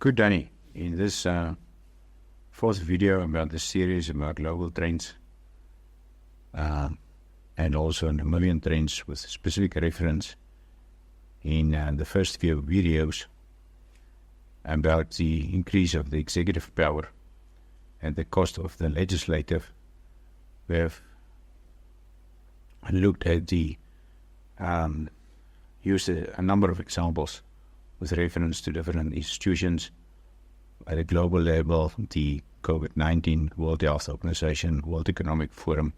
Good, Danny. In this fourth video about the series about global trends and also Namibian trends with specific reference in the first few videos about the increase of the executive power and the cost of the legislative, we have looked at the used a number of examples with reference to different institutions at a global level, the COVID-19, World Health Organization, World Economic Forum,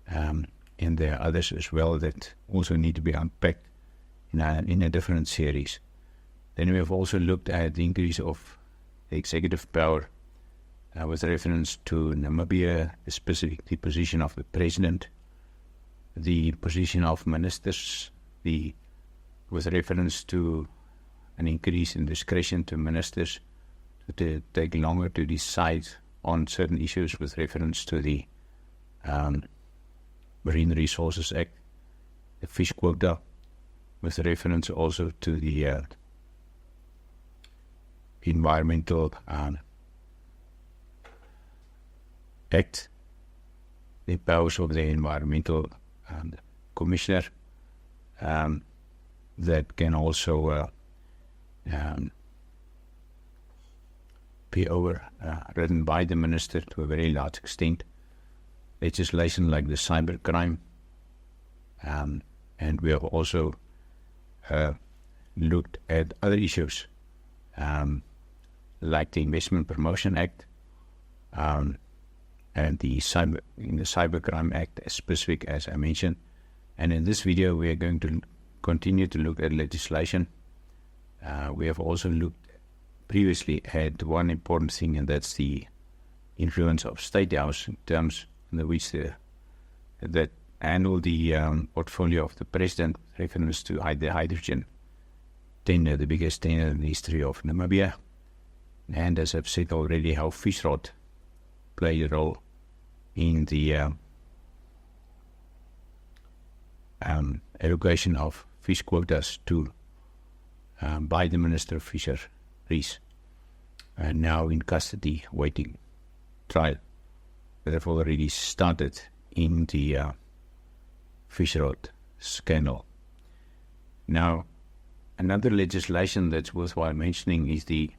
and there are others as well that also need to be unpacked in a different series. Then we have also looked at the increase of the executive power with reference to Namibia, specifically the position of the president, the position of ministers, with reference to an increase in discretion to ministers to take longer to decide on certain issues with reference to the Marine Resources Act, the fish quota, with reference also to the Environmental Act, the powers of the Environmental Commissioner that can also be overridden by the minister to a very large extent. Legislation like the cybercrime, and we have also looked at other issues like the Investment Promotion Act and the Cybercrime Act, as specific as I mentioned. And in this video, we are going to continue to look at legislation. We have also looked previously at one important thing, and that's the influence of State House in terms in which that handle the portfolio of the president with reference to the hydrogen tender, the biggest tender in the history of Namibia. And as I've said already, how fish rot played a role in the allocation of fish quotas to by the Minister of Fisheries, and now in custody waiting trial that have already started in the fish rot scandal. Now, another legislation that's worthwhile mentioning is the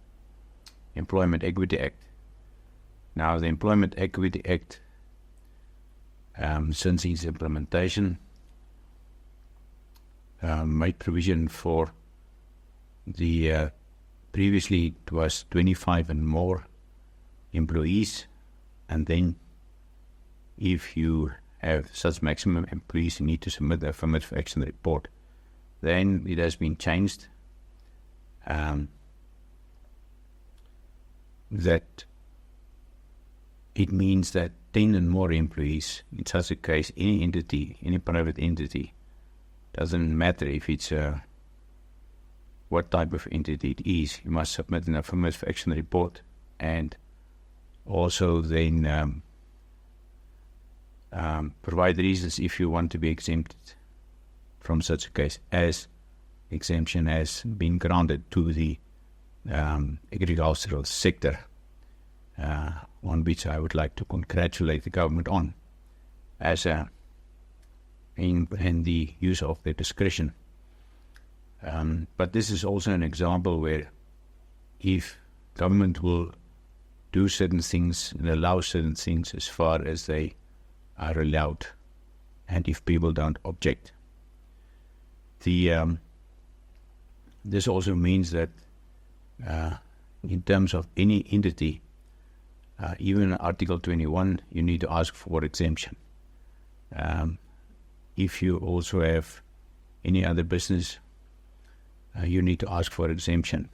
Employment Equity Act. Now, the Employment Equity Act, since its implementation, made provision for the previously it was 25 and more employees, and then if you have such maximum employees, you need to submit a affirmative action report. Then it has been changed that it means that 10 and more employees, in such a case, any entity, any private entity, doesn't matter if it's what type of entity it is, you must submit an affirmative action report, and also then provide reasons if you want to be exempted from such a case, as exemption has been granted to the agricultural sector, on which I would like to congratulate the government on, as in the use of their discretion. But this is also an example where if government will do certain things and allow certain things as far as they are allowed, and if people don't object. This also means that in terms of any entity, even Article 21, you need to ask for exemption. If you also have any other business, you need to ask for exemption.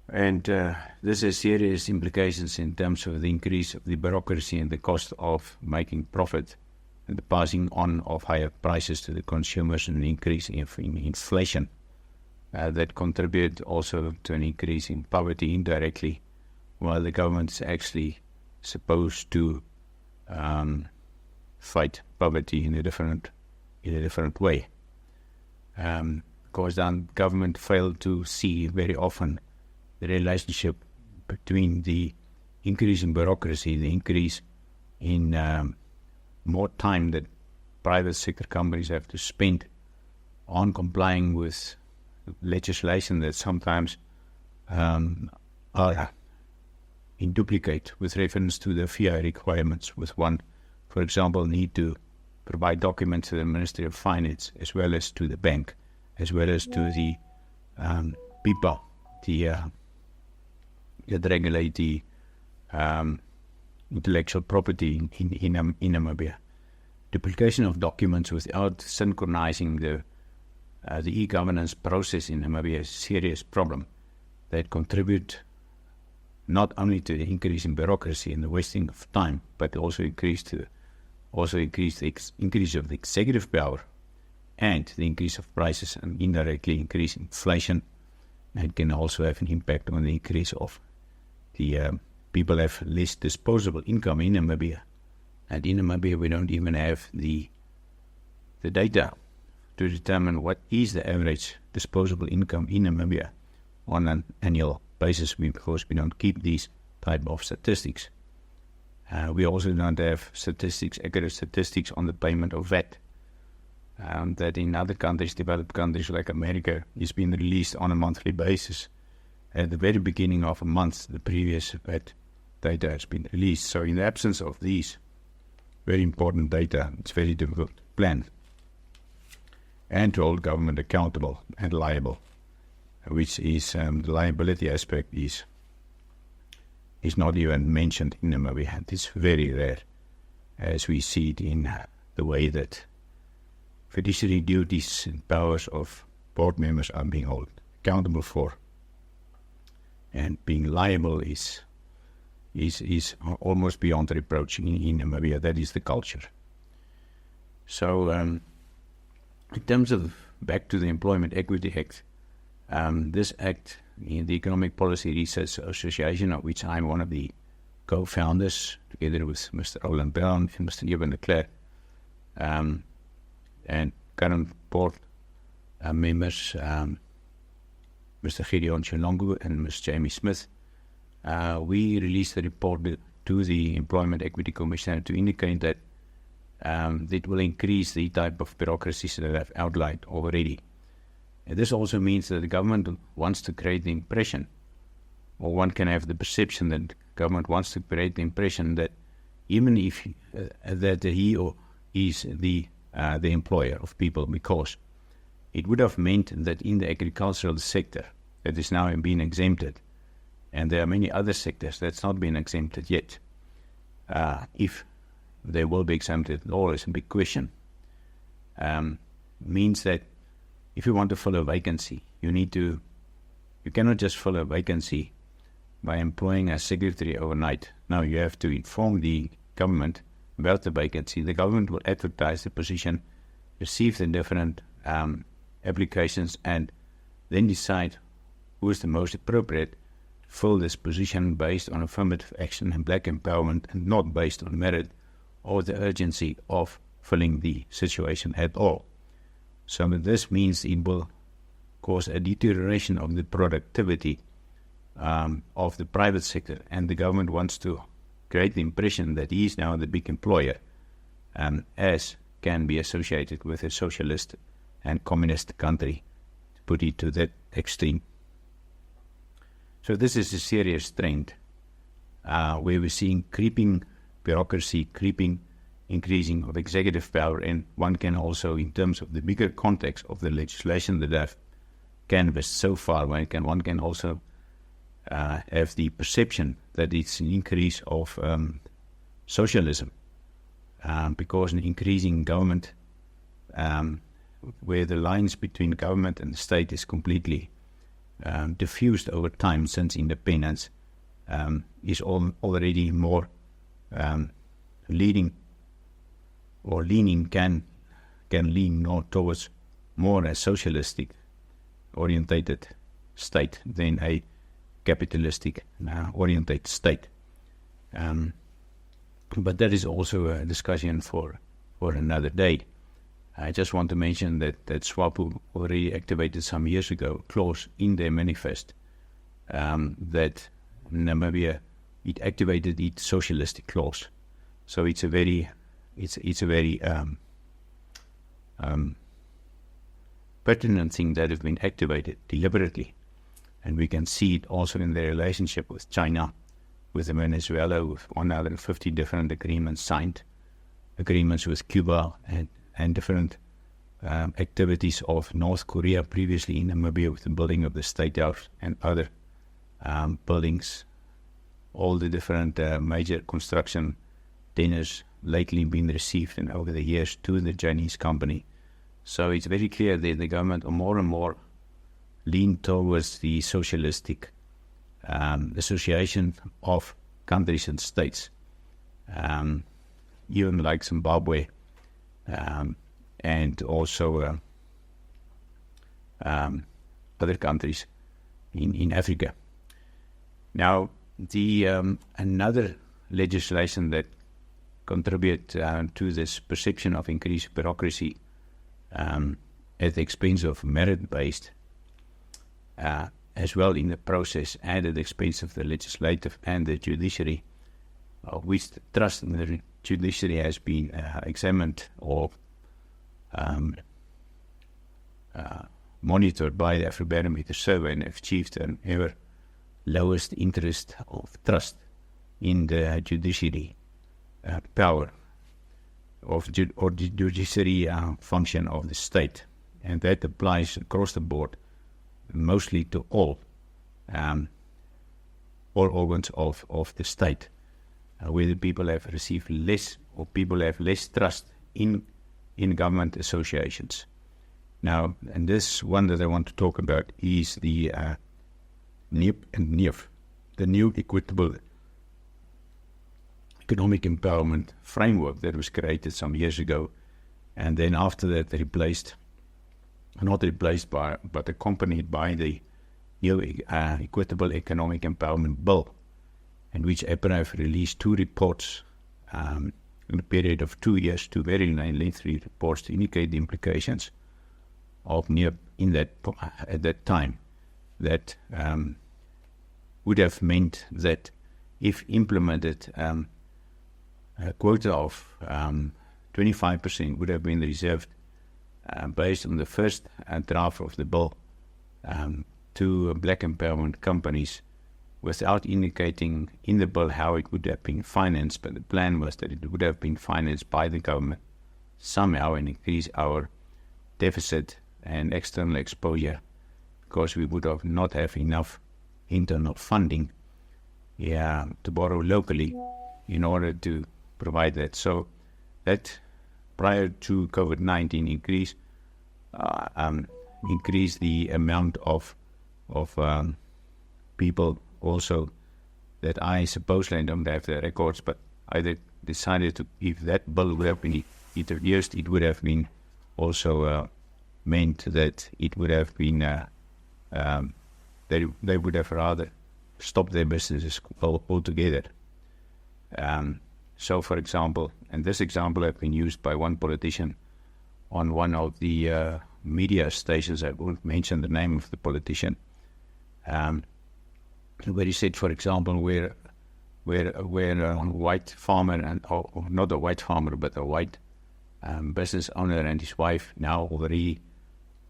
This has serious implications in terms of the increase of the bureaucracy and the cost of making profit, and the passing on of higher prices to the consumers, and the increase in inflation that contribute also to an increase in poverty indirectly, while the government is actually supposed to fight poverty in a different way. because then government failed to see very often the relationship between the increase in bureaucracy, the increase in more time that private sector companies have to spend on complying with legislation that sometimes are in duplicate with reference to the FIA requirements, with one, for example, need to provide documents to the Ministry of Finance, as well as to the bank, as well as to the PPA, that regulate the intellectual property in Namibia. Duplication of documents without synchronizing the e-governance process in Namibia is a serious problem that contribute not only to the increase in bureaucracy and the wasting of time, but also increase the increase of the executive power and the increase of prices, and indirectly increase inflation. It can also have an impact on the increase of the people have less disposable income in Namibia. And in Namibia, we don't even have the data to determine what is the average disposable income in Namibia on an annual basis, because we don't keep these type of statistics. We also don't have accurate statistics on the payment of VAT. That in other countries, developed countries like America, is being released on a monthly basis. At the very beginning of a month, the previous VAT data has been released. So in the absence of these very important data, it's very difficult to plan and to hold government accountable and liable, which is the liability aspect is not even mentioned in Namibia. It's very rare, as we see it in the way that fiduciary duties and powers of board members are being held accountable for. And being liable is almost beyond reproach in Namibia. That is the culture. So in terms of back to the Employment Equity Act, this act, in the Economic Policy Research Association, of which I'm one of the co-founders, together with Mr. Roland Brown and Mr. Eben de Klerk, and current board members, Mr. Gideon Chalongu and Ms. Jamie Smith, we released a report to the Employment Equity Commissioner to indicate that it will increase the type of bureaucracies that I've outlined already. And this also means that the government wants to create the impression, or one can have the perception that government wants to create the impression that even if that he or is the employer of people, because it would have meant that in the agricultural sector that is now being exempted, and there are many other sectors that's not been exempted yet, if they will be exempted at all is a big question. Means that if you want to fill a vacancy, you cannot just fill a vacancy by employing a secretary overnight. Now you have to inform the government about the vacancy. The government will advertise the position, receive the different applications, and then decide who is the most appropriate to fill this position based on affirmative action and black empowerment, and not based on merit or the urgency of filling the situation at all. So this means it will cause a deterioration of the productivity of the private sector, and the government wants to create the impression that he is now the big employer, as can be associated with a socialist and communist country, to put it to that extreme. So this is a serious trend where we're seeing creeping bureaucracy, increasing of executive power, and one can also, in terms of the bigger context of the legislation that I've canvassed so far, one can also have the perception that it's an increase of socialism, because an increasing government, where the lines between government and the state is completely diffused over time since independence, is already more leaning can lean more towards more a socialistic orientated state than a capitalistic orientated state. But that is also a discussion for another day. I just want to mention that SWAPO already activated some years ago a clause in their manifest that Namibia, it activated its socialistic clause. So it's a very pertinent thing that has been activated deliberately. And we can see it also in their relationship with China, with Venezuela, with 150 different agreements signed, agreements with Cuba, and different activities of North Korea previously in Namibia with the building of the State House and other buildings, all the different major construction tenders lately been received and over the years to the Chinese company. So it's very clear that the government are more and more lean towards the socialistic association of countries and states, even like Zimbabwe, and also other countries in Africa. Now, the another legislation that contribute to this perception of increased bureaucracy at the expense of merit-based, as well in the process and at the expense of the legislative and the judiciary, which the trust in the judiciary has been examined or monitored by the Afrobarometer survey and achieved an ever lowest interest of trust in the judiciary power or the judiciary function of the state, and that applies across the board, mostly to all organs of the state, whether people have received less or people have less trust in government associations. Now, and this one that I want to talk about is the NEP and NEF, the new equitable economic empowerment framework that was created some years ago, and then after that but accompanied by the new equitable economic empowerment bill, in which APRA have released 2 reports in a period of 2 years, 2 very lengthy reports to indicate the implications of NEP at that time. That would have meant that if implemented, a quota of 25% would have been reserved based on the first draft of the bill to black empowerment companies, without indicating in the bill how it would have been financed. But the plan was that it would have been financed by the government somehow and increase our deficit and external exposure, because we would have not have enough internal funding to borrow locally in order to provide that. So that prior to COVID-19 increase the amount of people also that I supposedly don't have the records, but I decided to, if that bill would have been introduced, it would have been also meant that it would have been they would have rather stopped their businesses altogether. So, for example, and this example has been used by one politician on one of the media stations. I won't mention the name of the politician, where he said, for example, where a white farmer, or not a white farmer, but a white business owner and his wife, now already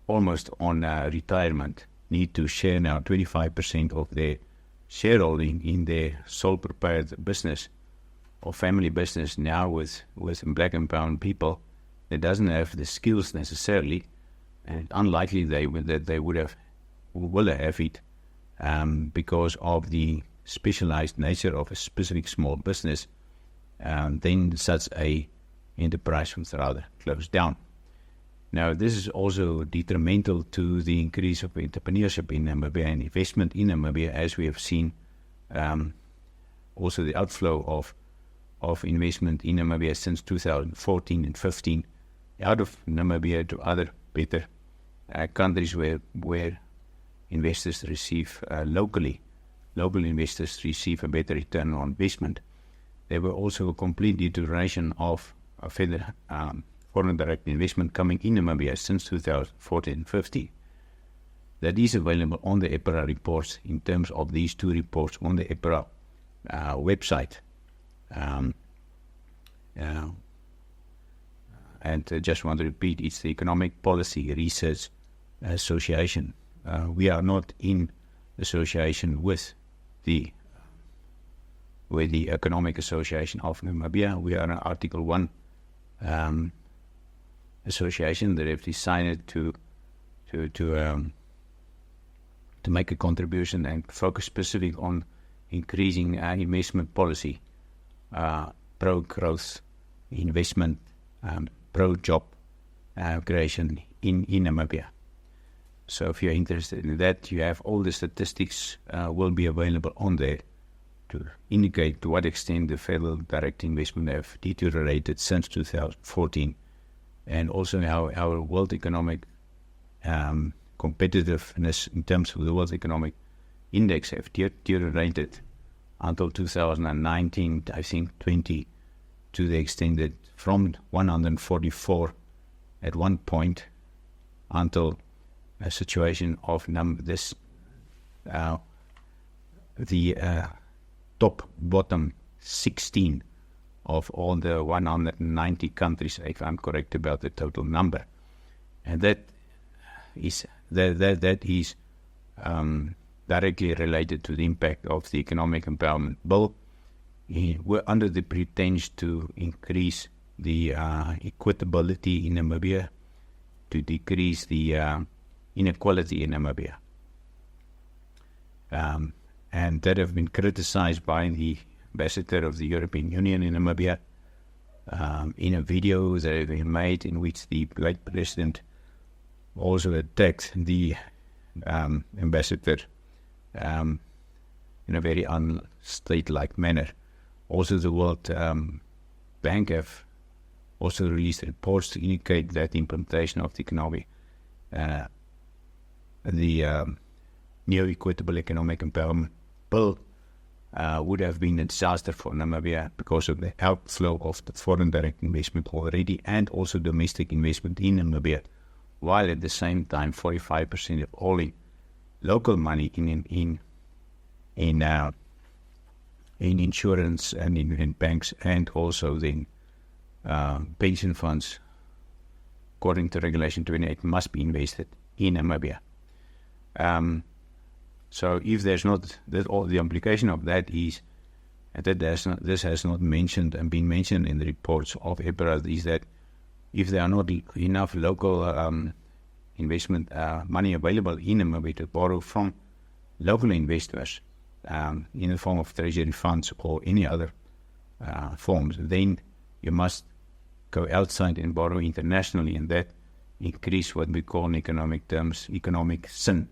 almost on retirement, need to share now 25% of their shareholding in their sole proprietor business or family business, now with black empowered people that doesn't have the skills necessarily, and unlikely that they will have it because of the specialized nature of a specific small business, then such a enterprise would rather close down. Now, this is also detrimental to the increase of entrepreneurship in Namibia and investment in Namibia, as we have seen also the outflow of investment in Namibia since 2014 and 15 out of Namibia to other better countries where investors receive local investors receive a better return on investment. There were also a complete deterioration of foreign direct investment coming in Namibia since 2014-15. That is available on the EPRA reports in terms of these two reports on the EPRA website. And I just want to repeat, it's the Economic Policy Research Association. We are not in association with the Economic Association of Namibia. We are an Article 1 association that have decided to make a contribution and focus specific on increasing investment policy, pro-growth investment, pro-job creation in Namibia. So if you're interested in that, you have all the statistics will be available on there to indicate to what extent the federal direct investment have deteriorated since 2014, and also how our world economic competitiveness in terms of the World Economic Index have deteriorated until 2019, I think 20, to the extent that from 144 at one point until a situation of the bottom 16 of all the 190 countries, if I'm correct about the total number, and that is directly related to the impact of the Economic Empowerment Bill. We're under the pretense to increase the equitability in Namibia, to decrease the inequality in Namibia. And that have been criticized by the ambassador of the European Union in Namibia in a video that have been made in which the late president also attacked the ambassador in a very unstate-like manner. Also, the World Bank have also released reports to indicate that the implementation of the economic, neo-equitable economic empowerment bill would have been a disaster for Namibia because of the outflow of the foreign direct investment already, and also domestic investment in Namibia, while at the same time 45% of all local money in insurance and in banks, and also then pension funds, according to Regulation 28, must be invested in Namibia. So if there's not that, all the implication of that is that this has not mentioned and been mentioned in the reports of EPRA, is that if there are not enough local investment money available in Namibia to borrow from local investors in the form of treasury funds or any other forms, then you must go outside and borrow internationally, and that increase what we call in economic terms economic sin.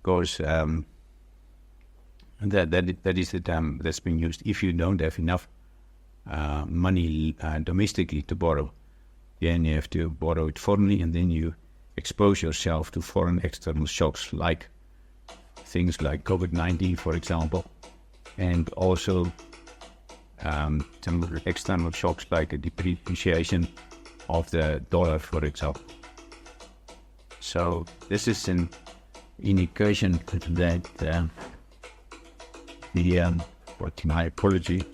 Because that is the term that's been used. If you don't have enough money domestically to borrow, then you have to borrow it foreignly, and then you expose yourself to foreign external shocks, like things like COVID-19, for example, and also some external shocks like a depreciation of the dollar, for example. So this is an indication that my apology.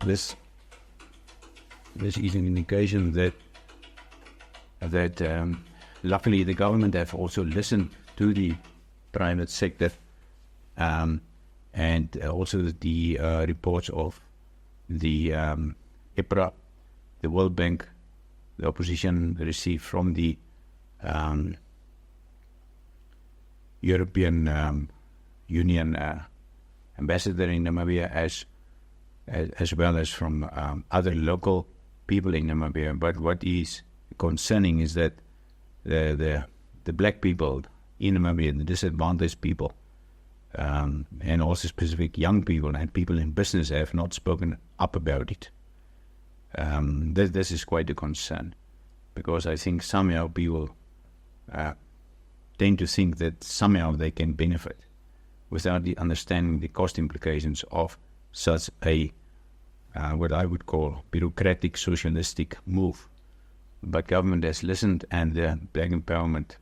This is an indication that luckily the government have also listened to the private sector, and also the reports of the EPRA, the World Bank, the opposition received from the European Union ambassador in Namibia, as well as from other local people in Namibia. But what is concerning is that the black people in Namibia, the disadvantaged people, and also specific young people and people in business have not spoken up about it. This is quite a concern, because I think somehow people tend to think that somehow they can benefit without understanding the cost implications of such a what I would call bureaucratic socialistic move. But government has listened, and the black empowerment,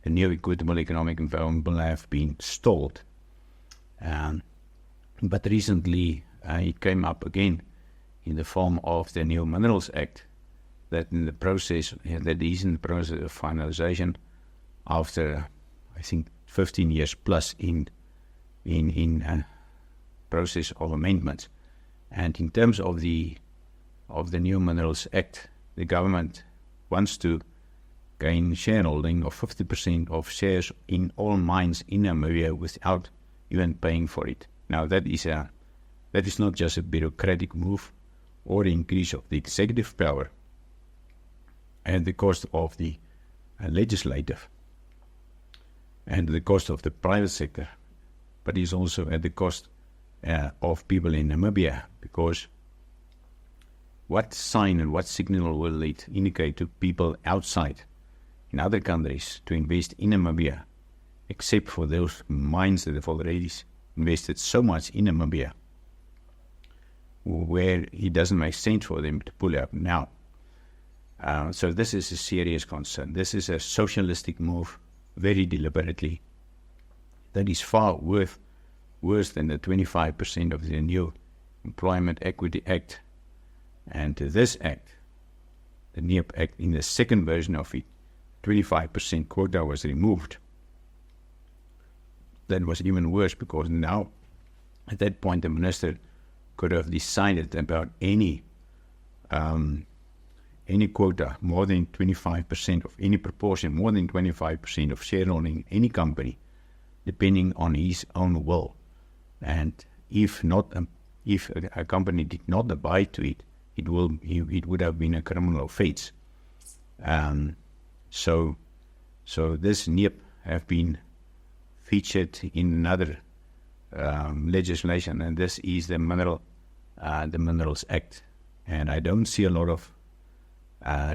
the new equitable economic environment will have been stalled. But recently it came up again in the form of the new Minerals Act, that is in the process of finalization after, I think, 15 years plus in process of amendments. And in terms of the new Minerals Act, the government wants to gain shareholding of 50% of shares in all mines in Namibia without even paying for it. Now that is not just a bureaucratic move or increase of the executive power at the cost of the legislative and the cost of the private sector, but is also at the cost of people in Namibia, because what sign and what signal will it indicate to people outside in other countries to invest in Namibia, except for those mines that have already invested so much in Namibia, where it doesn't make sense for them to pull out now. So this is a serious concern. This is a socialistic move, very deliberately, that is far worse than the 25% of the new Employment Equity Act. And this act, the NEP Act, in the second version of it, 25% quota was removed. That was even worse, because now, at that point, the minister could have decided about any quota more than 25% of any proportion, more than 25% of shareholding in any company, depending on his own will. And if a company did not abide to it, it would have been a criminal offense. So this NEP have been featured in another legislation, and this is the Minerals Act. And I don't see a lot of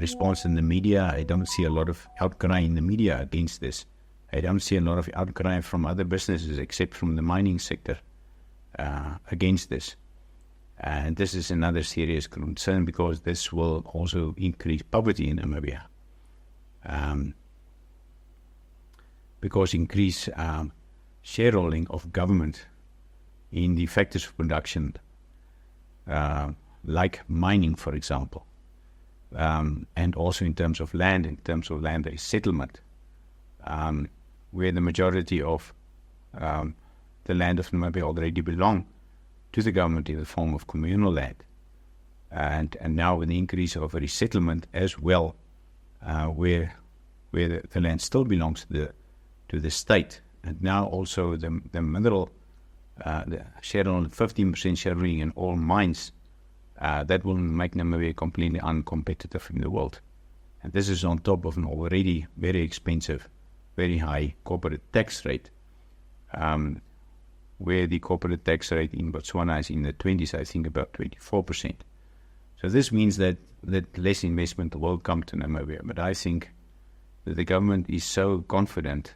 response in the media. I don't see a lot of outcry in the media against this. I don't see a lot of outcry from other businesses, except from the mining sector, against this. And this is another serious concern, because this will also increase poverty in Namibia. Because increase shareholding of government in the factors of production, like mining, for example, and also in terms of land settlement, where the majority of the land of Namibia already belong to the government in the form of communal land, and now with the increase of a resettlement as well, where the land still belongs to the state, and now also the mineral, the shareholding, 15% shareholding in all mines, that will make Namibia completely uncompetitive in the world. And this is on top of an already very expensive, very high corporate tax rate, where the corporate tax rate in Botswana is in the 20s, I think about 24%. So this means that less investment will come to Namibia. But I think that the government is so confident,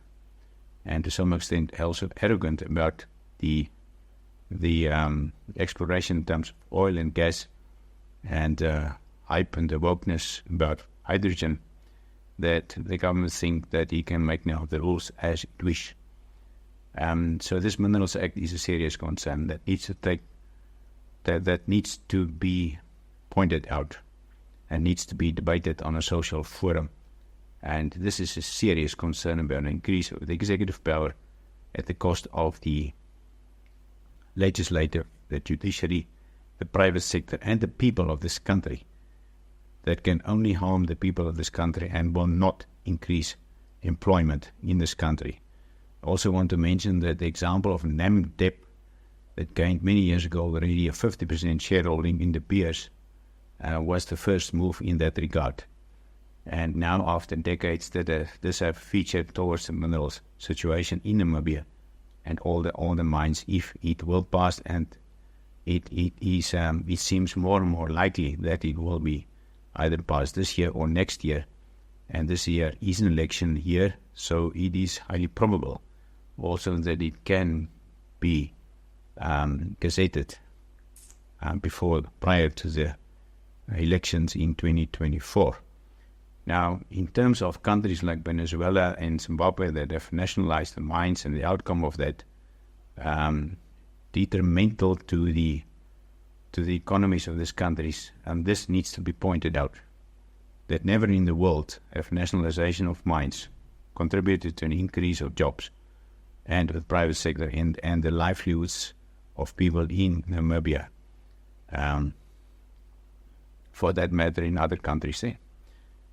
and to some extent also arrogant, about the exploration in terms of oil and gas, and hype and the wokeness about hydrogen, that the government think that he can make now the rules as it wish. So this Minerals Act is a serious concern that needs to that needs to be pointed out and needs to be debated on a social forum. And this is a serious concern about an increase of the executive power at the cost of the legislature, the judiciary, the private sector, and the people of this country, that can only harm the people of this country and will not increase employment in this country. I also want to mention that the example of Namdeb, that gained many years ago already a 50% shareholding in the peers, was the first move in that regard. And now, after decades, that this have featured towards the minerals situation in Namibia and all the mines, if it will pass, and it seems more and more likely that it will be either passed this year or next year. And this year is an election year, so it is highly probable also that it can be gazetted prior to the elections in 2024. Now, in terms of countries like Venezuela and Zimbabwe that have nationalized the mines, and the outcome of that detrimental to the economies of these countries, and this needs to be pointed out, that never in the world have nationalization of mines contributed to an increase of jobs and the private sector and the livelihoods of people in Namibia, for that matter in other countries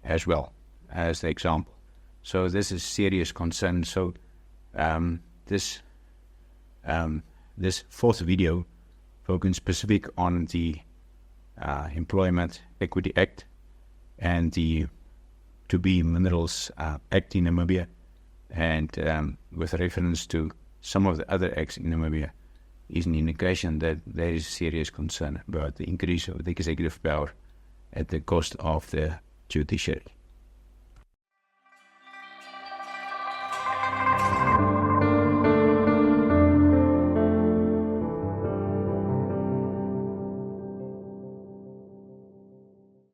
as well, as the example. So this is serious concern. So this fourth video focused specific on the Employment Equity Act and the To Be Minerals Act in Namibia, and with reference to some of the other acts in Namibia, is an indication that there is serious concern about the increase of the executive power at the cost of the judiciary.